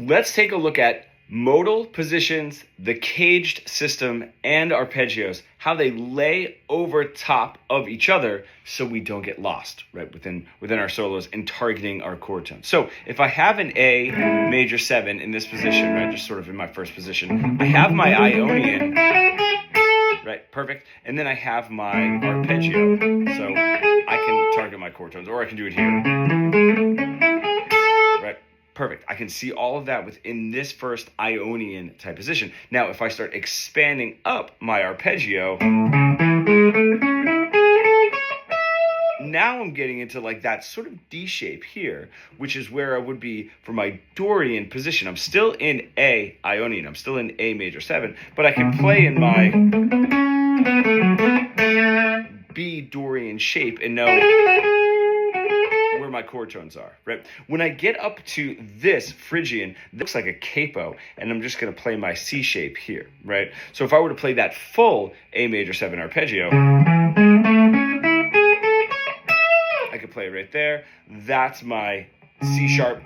Let's take a look at modal positions, the caged system, and arpeggios, how they lay over top of each other so we don't get lost, right, within our solos and targeting our chord tones. So if I have an A major 7 in this position, right, just sort of in my first position, I have my Ionian, right, perfect, and then I have my arpeggio, so I can target my chord tones, or I can do it here. Perfect. I can see all of that within this first Ionian type position. Now, if I start expanding up my arpeggio, now I'm getting into like that sort of D shape here, which is where I would be for my Dorian position. I'm still in A Ionian. I'm still in A major 7, but I can play in my B Dorian shape and know where my chord tones are, right? When I get up to this Phrygian, this looks like a capo, and I'm just going to play my C shape here, right? So if I were to play that full A major 7 arpeggio, I could play it right there. That's my C sharp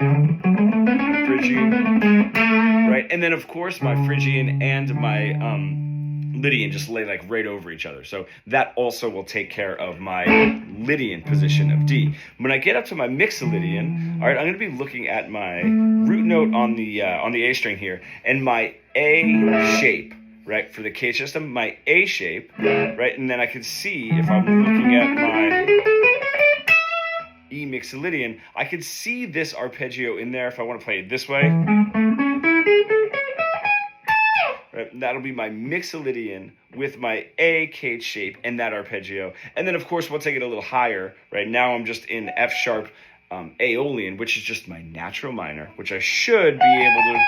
Phrygian, right? And then of course my Phrygian and my Lydian just lay like right over each other. So that also will take care of my Lydian position of D. When I get up to my Mixolydian, all right, I'm going to be looking at my root note on the A string here, and my A shape, right, for the cage system, my A shape, right, and then I can see if I'm looking at my E Mixolydian, I can see this arpeggio in there if I want to play it this way. Right, that'll be my Mixolydian with my A cage shape and that arpeggio. And then, of course, once I get a little higher, right, now I'm just in F sharp Aeolian, which is just my natural minor, which I should be able to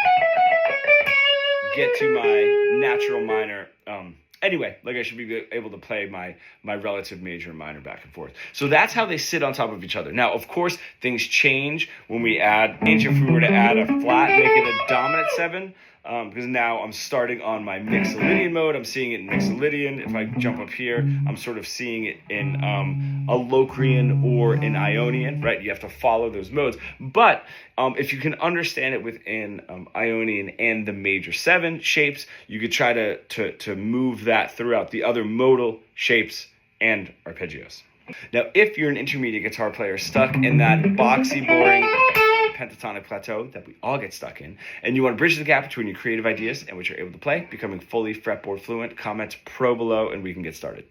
get to my natural minor. Anyway, like I should be able to play my relative major and minor back and forth. So that's how they sit on top of each other. Now, of course, things change when we add, if we were to add a flat, make it a dominant 7, because now I'm starting on my Mixolydian mode. I'm seeing it in Mixolydian. If I jump up here, I'm sort of seeing it in a Locrian or an Ionian, right? You have to follow those modes. But if you can understand it within Ionian and the major 7 shapes, you could try to move that throughout the other modal shapes and arpeggios. Now, if you're an intermediate guitar player stuck in that boxy, boring pentatonic plateau that we all get stuck in, and you want to bridge the gap between your creative ideas and what you're able to play, becoming fully fretboard fluent, comment pro below and we can get started.